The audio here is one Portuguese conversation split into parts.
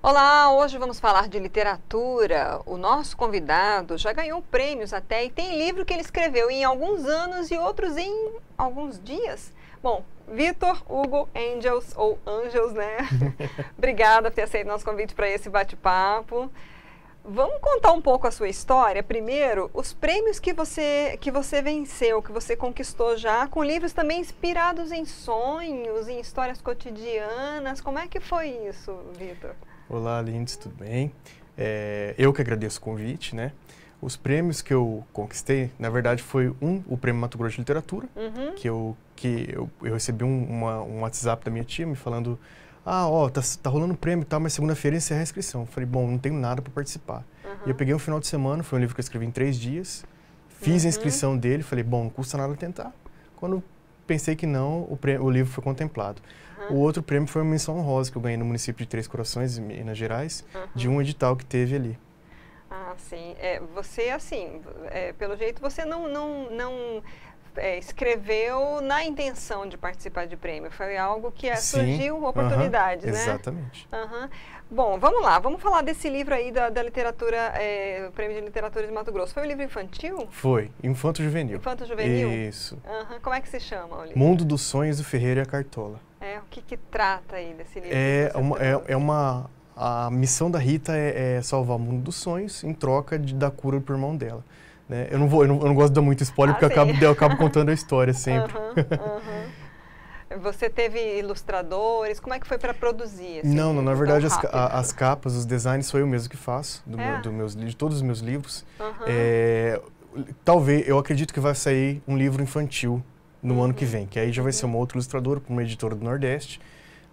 Olá, hoje vamos falar de literatura. O nosso convidado já ganhou prêmios até e tem livro que ele escreveu em alguns anos e outros em alguns dias. Bom, Victor Hugo Angels, ou Angels, né? Obrigada por ter aceito nosso convite para esse bate-papo. Vamos contar um pouco a sua história. Primeiro, os prêmios que você venceu, que você conquistou já, com livros também inspirados em sonhos, em histórias cotidianas. Como é que foi isso, Victor? Olá, Lindes, tudo bem? Eu que agradeço o convite, né? Os prêmios que eu conquistei, na verdade, foi o Prêmio Mato Grosso de Literatura, que eu recebi um WhatsApp da minha tia me falando: tá rolando um prêmio e tal, mas segunda-feira encerra a inscrição. Eu falei, bom, não tenho nada para participar. E eu peguei um final de semana, foi um livro que eu escrevi em 3 dias, fiz a inscrição dele, falei, bom, não custa nada tentar. Quando pensei que não, o livro foi contemplado. O outro prêmio foi uma menção honrosa que eu ganhei no município de Três Corações, em Minas Gerais, de um edital que teve ali. Ah, sim. Você, assim, pelo jeito, você não escreveu na intenção de participar de prêmio. Foi algo que surgiu oportunidades, né? Exatamente. Bom, vamos lá. Vamos falar desse livro aí da literatura, o Prêmio de Literatura de Mato Grosso. Foi um livro infantil? Foi. Infanto-juvenil. Infanto-juvenil? Isso. Como é que se chama o livro? Mundo dos Sonhos, do Ferreira e a Cartola. O que trata aí desse livro? A missão da Rita é salvar o mundo dos sonhos em troca da cura pro irmão dela. Né? Eu não gosto de dar muito spoiler, porque eu acabo contando a história sempre. Você teve ilustradores? Como é que foi para produzir? Não, na verdade as capas, os designs sou eu mesmo que faço, de todos os meus livros. Talvez, eu acredito que vai sair um livro infantil no ano que vem, que aí já vai ser uma outra ilustradora, para uma editora do Nordeste,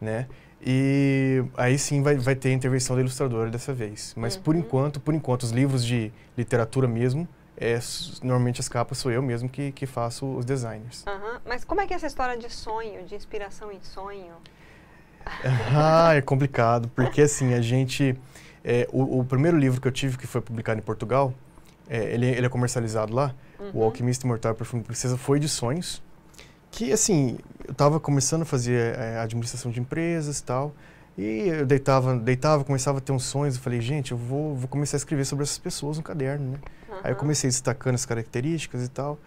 né? E aí sim vai ter a intervenção da ilustradora dessa vez. Mas por enquanto, os livros de literatura mesmo, normalmente as capas sou eu mesmo que faço os designers. Mas como é que é essa história de sonho, de inspiração em sonho? É complicado, porque assim, o primeiro livro que eu tive, que foi publicado em Portugal, ele é comercializado lá, O Alquimista Imortal e Perfume de Princesa, foi de sonhos. Que, assim, eu estava começando a fazer administração de empresas e tal, e eu deitava, começava a ter uns sonhos, eu falei, gente, eu vou começar a escrever sobre essas pessoas no caderno, né? Aí eu comecei destacando as características e tal,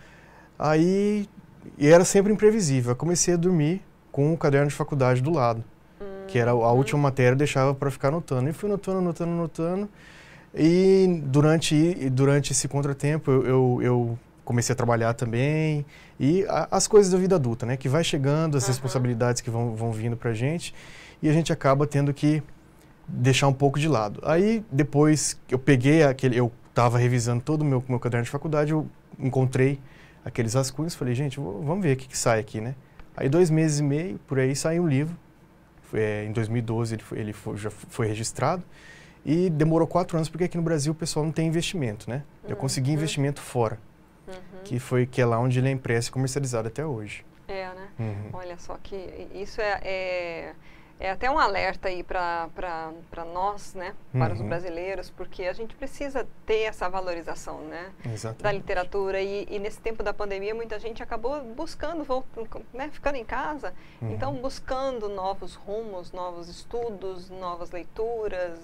e era sempre imprevisível, eu comecei a dormir com o caderno de faculdade do lado, que era a última matéria, eu deixava para ficar anotando, e fui anotando, e durante esse contratempo eu comecei a trabalhar também, e as coisas da vida adulta, né? Que vai chegando, as responsabilidades que vão vindo pra gente, e a gente acaba tendo que deixar um pouco de lado. Aí, depois que eu peguei eu estava revisando todo o meu caderno de faculdade, eu encontrei aqueles rascunhos, falei, gente, vamos ver o que sai aqui, né? Aí, 2 meses e meio, por aí, saiu um livro. Em 2012, já foi registrado. E demorou 4 anos, porque aqui no Brasil o pessoal não tem investimento, né? Eu consegui investimento fora. Que é lá onde ele é impresso e comercializado até hoje. Né? Olha só que isso é até um alerta aí para nós, né? Para os brasileiros, porque a gente precisa ter essa valorização, né? Da literatura e nesse tempo da pandemia muita gente acabou buscando, né? Ficando em casa, então buscando novos rumos, novos estudos, novas leituras,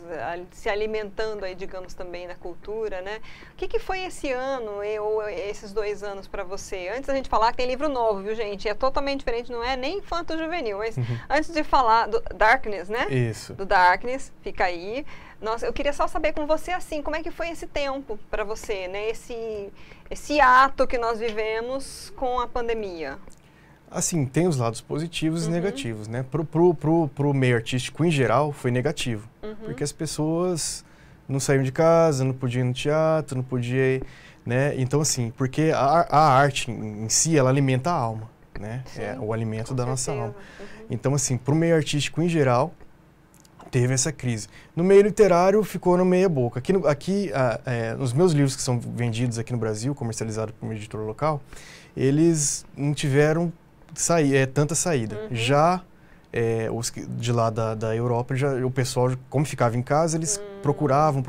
se alimentando aí, digamos, também da cultura, né? O que foi esse ano ou esses 2 anos para você? Antes da gente falar que tem livro novo, viu, gente? É totalmente diferente, não é nem infanto-juvenil, mas antes de falar do Darkness, né? Isso. Do Darkness, fica aí. Nossa, eu queria só saber com você, assim, como é que foi esse tempo para você, né? Esse ato que nós vivemos com a pandemia. Assim, tem os lados positivos e negativos, né? Pro meio artístico, em geral, foi negativo. Porque as pessoas não saíam de casa, não podiam ir no teatro, não podiam ir, né? Então, assim, porque a arte em si, ela alimenta a alma, né? Sim, é o alimento da nossa alma. Então, assim, pro meio artístico, em geral, teve essa crise. No meio literário, ficou no meia boca. Nos meus livros que são vendidos aqui no Brasil, comercializados por uma editora local, eles não tiveram tanta saída. Já os de lá da Europa, o pessoal, como ficava em casa, eles procuravam.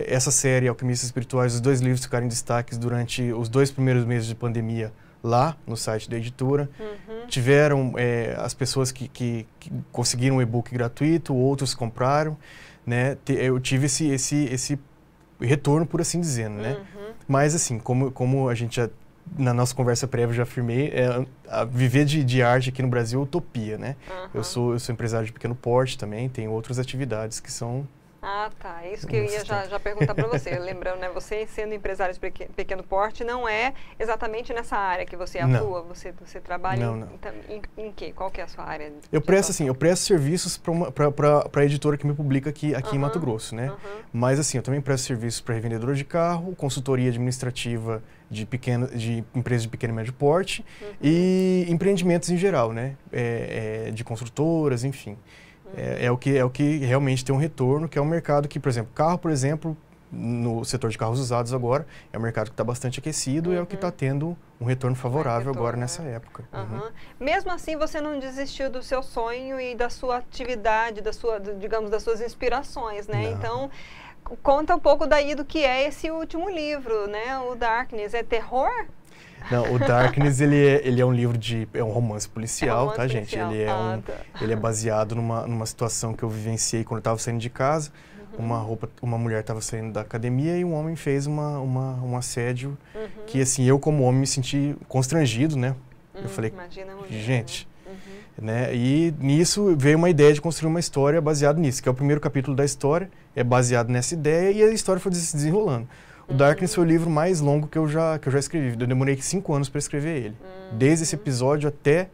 Essa série, Alquimistas Espirituais, os 2 livros ficaram em destaque durante os 2 primeiros meses de pandemia lá no site da editora. tiveram as pessoas que conseguiram o e-book gratuito, outros compraram, né? Eu tive esse retorno, por assim dizendo, né? Mas, assim, como a gente já, na nossa conversa prévia, já afirmei, viver de arte aqui no Brasil é utopia, né? Eu sou empresário de pequeno porte também, tenho outras atividades que são... Ah, tá. É isso que eu ia já perguntar para você. Lembrando, né, você sendo empresário de pequeno porte, não é exatamente nessa área que você atua? Você trabalha em quê? Qual que é a sua área? Eu presto serviços para a editora que me publica aqui em Mato Grosso, né? Mas, assim, eu também presto serviços para revendedora de carro, consultoria administrativa de empresas de pequeno e médio porte e empreendimentos em geral, né? De construtoras, enfim. É o que realmente tem um retorno, que é um mercado que, por exemplo, carro, por exemplo, no setor de carros usados agora, é um mercado que está bastante aquecido e é o que está tendo um retorno favorável agora nessa época. Mesmo assim, você não desistiu do seu sonho e da sua atividade, digamos, das suas inspirações, né? Não. Então, conta um pouco daí do que é esse último livro, né? O Darkness. É terror? Não, o Darkness, ele é um livro é um romance policial, tá, gente? Ele é baseado numa situação que eu vivenciei quando eu estava saindo de casa. Uma mulher estava saindo da academia e um homem fez um assédio que, assim, eu como homem me senti constrangido, né? Eu falei, gente, né? E nisso veio uma ideia de construir uma história baseada nisso, que é o primeiro capítulo da história, é baseado nessa ideia e a história foi se desenrolando. O Darkness foi o livro mais longo que eu já escrevi. Eu demorei 5 anos para escrever ele. Desde esse episódio até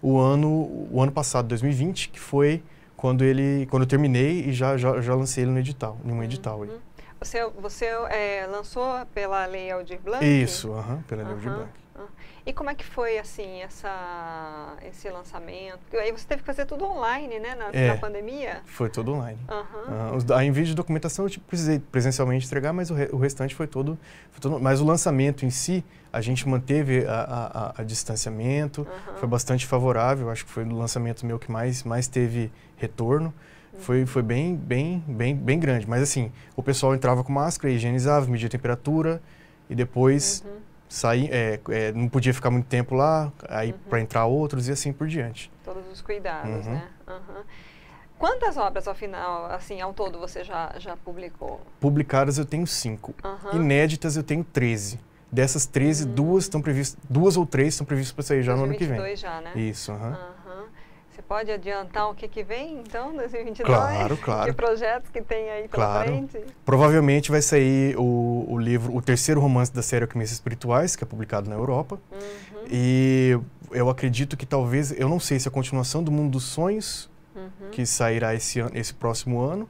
o ano passado, 2020, que foi quando eu terminei e já lancei ele no edital, em um edital. Você lançou pela Lei Aldir Blanc? Isso, pela Lei Aldir Blanc. E como é que foi, assim, esse lançamento? Porque aí você teve que fazer tudo online, né, na pandemia? Foi tudo online. Em vídeo de documentação eu precisei presencialmente entregar, mas o restante foi todo... Mas o lançamento em si, a gente manteve a distanciamento, foi bastante favorável, acho que foi o lançamento meu que mais teve retorno. Foi bem grande, mas assim, o pessoal entrava com máscara, higienizava, media a temperatura e depois... não podia ficar muito tempo lá, aí para entrar outros e assim por diante. Todos os cuidados, né? Quantas obras, ao final, assim, ao todo, você já publicou? Publicadas eu tenho 5. Inéditas eu tenho 13. Dessas 13, 2 ou 3 estão previstas para sair já no ano que vem. 2022 já, né? Isso, Você pode adiantar o que vem, então, 2022? Claro. Que projetos que tem aí pela frente? Provavelmente vai sair o livro, o terceiro romance da série Alquimistas Espirituais, que é publicado na Europa. E eu acredito que talvez, eu não sei se é a continuação do Mundo dos Sonhos, que sairá esse próximo ano.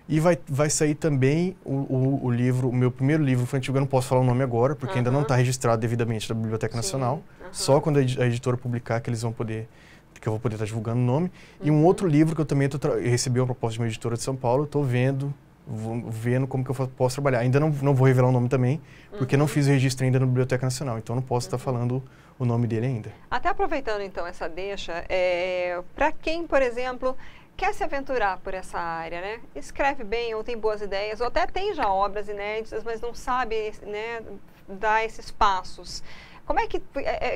E vai sair também o livro, o meu primeiro livro infantil, eu não posso falar o nome agora, porque ainda não está registrado devidamente na Biblioteca Nacional. Só quando a editora publicar que eles vão poder... que eu vou poder estar divulgando o nome. E um outro livro que eu também recebi uma proposta de uma editora de São Paulo, estou vendo como que eu posso trabalhar. Ainda não vou revelar o nome também, porque não fiz o registro ainda na Biblioteca Nacional, então não posso estar falando o nome dele ainda. Até aproveitando então essa deixa, para quem, por exemplo, quer se aventurar por essa área, né? Escreve bem ou tem boas ideias, ou até tem já obras inéditas, mas não sabe, né, dar esses passos. O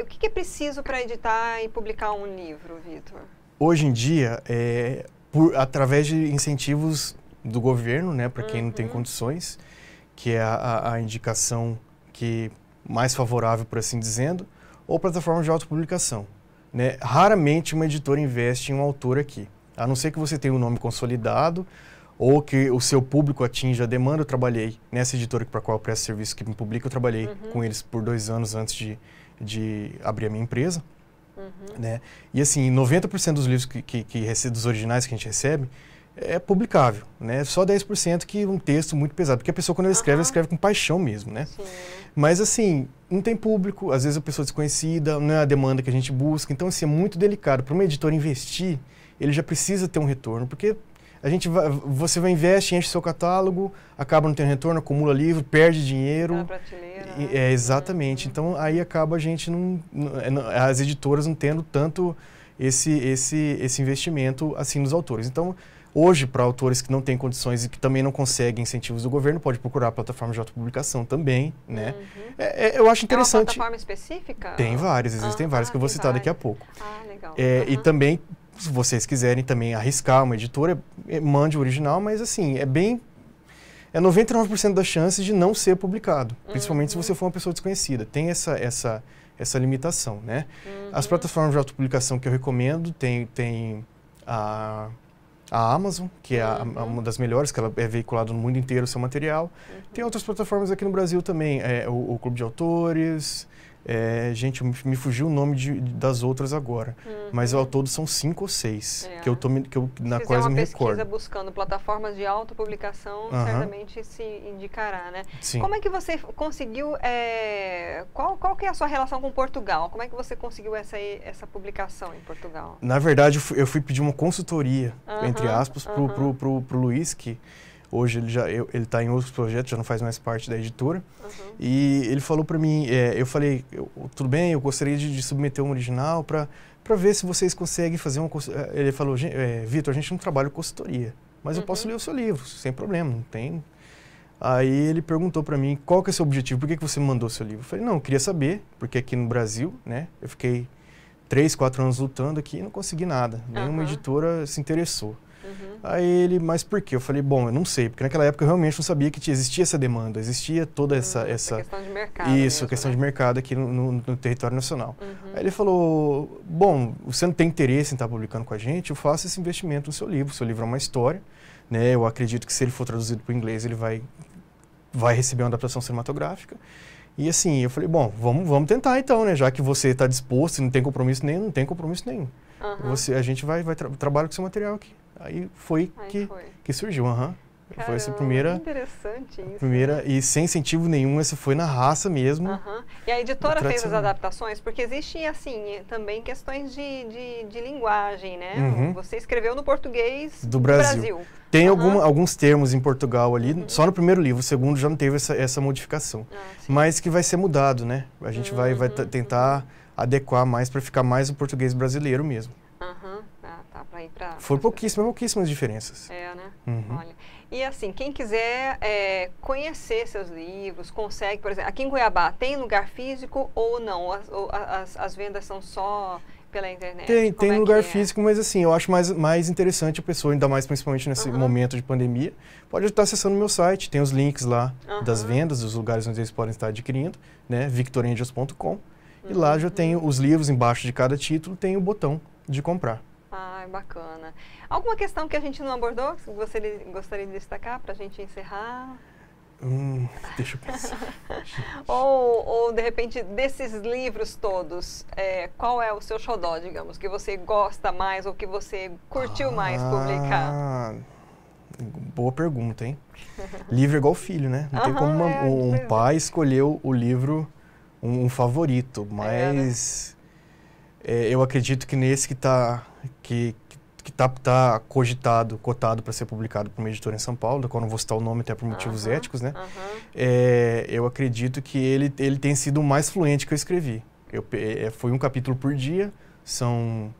que é preciso para editar e publicar um livro, Vitor? Hoje em dia, através de incentivos do governo, né, para quem não tem condições, que é a indicação mais favorável, por assim dizendo, ou plataforma de autopublicação, né? Raramente uma editora investe em um autor aqui, a não ser que você tenha um nome consolidado ou que o seu público atinja a demanda. Eu trabalhei nessa editora para a qual eu presto serviço, que me publica, eu trabalhei com eles por 2 anos antes de abrir a minha empresa. Né? E assim, 90% dos livros dos originais que a gente recebe é publicável, né? Só 10% que um texto muito pesado, porque a pessoa quando ela escreve com paixão mesmo, né? Sim. Mas assim, não tem público, às vezes a pessoa é desconhecida, não é a demanda que a gente busca, então assim, é muito delicado. Para uma editora investir, ele já precisa ter um retorno, porque você vai investir, enche seu catálogo, acaba não tendo retorno, acumula livro, perde dinheiro. Na prateleira. Exatamente. Então aí acaba a gente as editoras não tendo tanto esse investimento assim nos autores. Então Hoje, para autores que não têm condições e que também não conseguem incentivos do governo, pode procurar a plataforma de autopublicação também, né? Eu acho interessante. É uma plataforma específica? Tem várias, existem várias que eu vou citar daqui a pouco. Legal. E também, se vocês quiserem também arriscar uma editora, mande o original, mas assim, é 99% das chances de não ser publicado, principalmente se você for uma pessoa desconhecida. Tem essa limitação, né? As plataformas de autopublicação que eu recomendo, tem a Amazon, que é uma das melhores, que ela é veiculada no mundo inteiro o seu material. Tem outras plataformas aqui no Brasil também, o Clube de Autores. Gente, me fugiu o nome das outras agora, mas ao todo são 5 ou 6 na qual eu me recordo. Se fizer uma pesquisa buscando plataformas de autopublicação, certamente se indicará, né? Sim. Como é que você conseguiu, qual que é a sua relação com Portugal? Como é que você conseguiu essa publicação em Portugal? Na verdade, eu fui pedir uma consultoria, entre aspas, pro Luiz, que hoje ele está em outros projetos, já não faz mais parte da editora. E ele falou para mim, eu falei, tudo bem, eu gostaria de submeter um original para ver se vocês conseguem fazer uma consultoria. Ele falou, Vitor, a gente não trabalha com consultoria, mas eu posso ler o seu livro, sem problema, não tem. Aí ele perguntou para mim, qual que é o seu objetivo, por que você me mandou o seu livro? Eu falei, não, eu queria saber, porque aqui no Brasil, né, eu fiquei 3, 4 anos lutando aqui e não consegui nada, nenhuma editora se interessou. Aí ele, mas por quê? Eu falei, bom, eu não sei, porque naquela época eu realmente não sabia que existia essa demanda, existia toda essa questão de mercado. Isso, questão de mercado aqui no território nacional. Aí ele falou, bom, você não tem interesse em estar publicando com a gente, eu faço esse investimento no seu livro é uma história, né? Eu acredito que se ele for traduzido para o inglês, ele vai receber uma adaptação cinematográfica. E assim, eu falei, bom, vamos tentar então, né? Já que você está disposto e não tem compromisso nenhum. A gente vai trabalhar com seu material aqui. Aí foi que surgiu, Caramba, foi essa primeira... interessante isso. Primeira, e sem incentivo nenhum, essa foi na raça mesmo. E a editora fez as adaptações? Porque existem, assim, também questões de linguagem, né? Você escreveu no português do Brasil. Tem alguns termos em Portugal ali, só no primeiro livro, o segundo já não teve essa modificação. Mas que vai ser mudado, né? A gente vai tentar adequar mais para ficar mais o português brasileiro mesmo. Foi pouquíssimas diferenças. Né? Olha. E assim, quem quiser conhecer seus livros, consegue, por exemplo, aqui em Cuiabá, tem lugar físico ou não? As vendas são só pela internet? Tem lugar físico, mas assim, eu acho mais interessante a pessoa, ainda mais principalmente nesse momento de pandemia, pode estar acessando o meu site, tem os links lá das vendas, dos lugares onde eles podem estar adquirindo, né, victorangels.com, e lá já tem os livros, embaixo de cada título tem o botão de comprar. Bacana. Alguma questão que a gente não abordou, que você gostaria de destacar para a gente encerrar? Deixa eu pensar. ou, de repente, desses livros todos, qual é o seu xodó, digamos, que você gosta mais ou que você curtiu mais publicar? Boa pergunta, hein? Livro é igual filho, né? Não tem como um pai escolher o livro, um favorito, mas... eu acredito que nesse que está cotado para ser publicado por uma editora em São Paulo, da qual não vou citar o nome até por motivos éticos, né? Eu acredito que ele tem sido o mais fluente que eu escrevi. Foi um capítulo por dia, são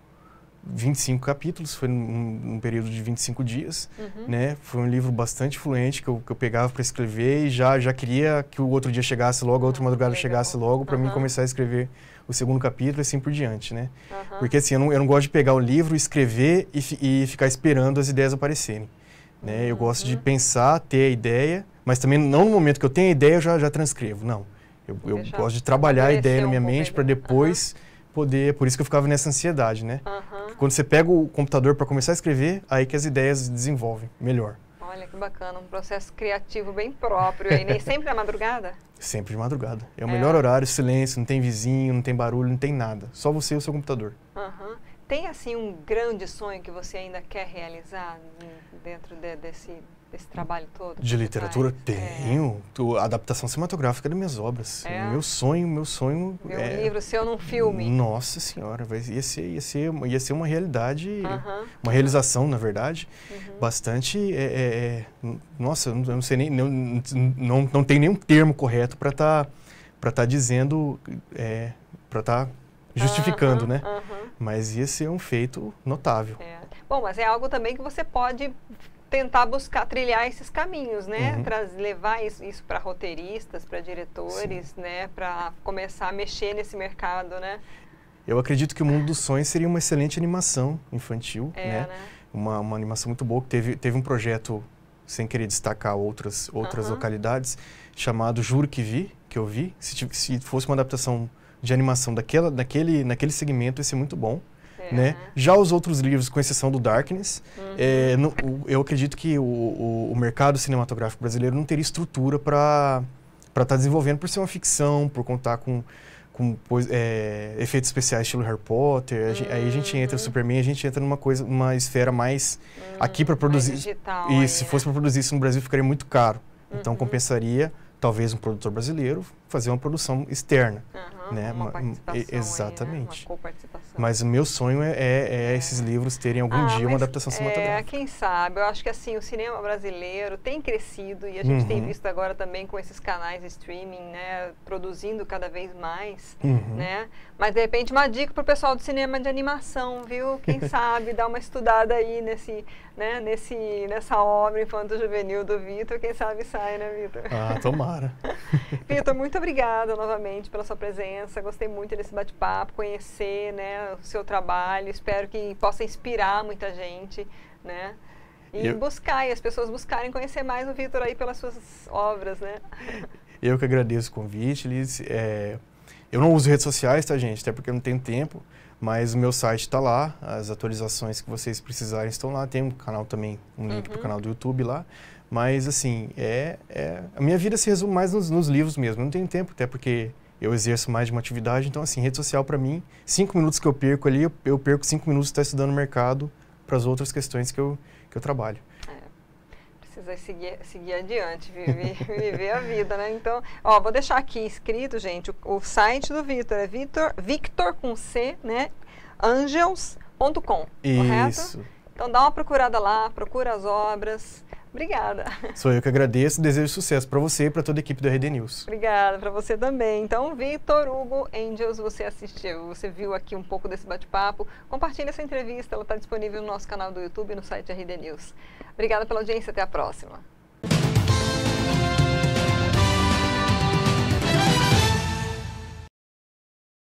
25 capítulos, foi num período de 25 dias, né? Foi um livro bastante fluente que eu pegava para escrever e já queria que o outro dia chegasse logo, a outra madrugada chegasse logo para mim começar a escrever o segundo capítulo e assim por diante, né? Porque assim, eu não gosto de pegar o livro, escrever e ficar esperando as ideias aparecerem, né? Eu gosto de pensar, ter a ideia, mas também não no momento que eu tenho a ideia eu já transcrevo, não. Eu gosto de trabalhar a ideia na minha mente para depois poder... Por isso que eu ficava nessa ansiedade, né? Quando você pega o computador para começar a escrever, aí que as ideias desenvolvem melhor. Olha que bacana, um processo criativo bem próprio. E nem sempre à madrugada? Sempre de madrugada. É o melhor horário, silêncio, não tem vizinho, não tem barulho, não tem nada. Só você e o seu computador. Tem, assim, um grande sonho que você ainda quer realizar dentro desse trabalho todo? De literatura? Tenho. A adaptação cinematográfica das minhas obras. Meu sonho ver um livro seu num filme. Nossa Senhora, ia ser uma realidade, uma realização, na verdade, bastante... nossa, eu não sei nem... Não tem nenhum termo correto para tá dizendo... para estar justificando, né? Mas ia ser um feito notável. Bom, mas é algo também que você pode tentar buscar, trilhar esses caminhos, né? Levar isso para roteiristas, para diretores, né? Para começar a mexer nesse mercado, né? Eu acredito que o Mundo dos Sonhos seria uma excelente animação infantil, né? Uma animação muito boa, que teve um projeto, sem querer destacar outras localidades, chamado Juro que Vi, que eu vi. Se fosse uma adaptação de animação naquele segmento, ia ser muito bom. Né? Já os outros livros, com exceção do Darkness, eu acredito que o mercado cinematográfico brasileiro não teria estrutura para estar desenvolvendo, por ser uma ficção, por contar com efeitos especiais estilo Harry Potter. Aí a gente entra no Superman, a gente entra numa esfera mais aqui para produzir. Digital, e se fosse para produzir isso no Brasil, ficaria muito caro. Então compensaria, talvez, um produtor brasileiro fazer uma produção externa. Né? Uma participação exatamente. Aí, né? Uma coparticipação. Mas o meu sonho é esses livros terem algum dia uma adaptação cinematográfica. Quem sabe? Eu acho que assim, o cinema brasileiro tem crescido e a gente tem visto agora também com esses canais de streaming, né, produzindo cada vez mais, né? Mas de repente uma dica para o pessoal do cinema de animação, viu? Quem sabe dar uma estudada aí nessa obra infanto-juvenil do Vitor, quem sabe sai, né, Vitor? Ah, tomara. Vitor, muito obrigada novamente pela sua presença. Gostei muito desse bate-papo, conhecer, né, o seu trabalho. Espero que possa inspirar muita gente, né? E as pessoas buscarem conhecer mais o Vitor aí pelas suas obras, né? Eu que agradeço o convite, Liz. Eu não uso redes sociais, tá, gente? Até porque eu não tenho tempo. Mas o meu site está lá, as atualizações que vocês precisarem estão lá. Tem um canal também, um link para o canal do YouTube lá. Mas, assim, a minha vida se resume mais nos livros mesmo. Eu não tenho tempo, até porque eu exerço mais de uma atividade. Então, assim, rede social para mim, 5 minutos que eu perco ali, eu perco 5 minutos de estar estudando o mercado para as outras questões que eu trabalho. Precisa seguir adiante, viver a vida, né? Então, ó, vou deixar aqui escrito, gente, o site do Vitor é Victor com C, né? Angels.com, correto? Então dá uma procurada lá, procura as obras. Obrigada. Sou eu que agradeço, desejo sucesso para você e para toda a equipe do RD News. Obrigada, para você também. Então, Victor Hugo Angels, você viu aqui um pouco desse bate-papo. Compartilhe essa entrevista, ela está disponível no nosso canal do YouTube e no site RD News. Obrigada pela audiência, até a próxima.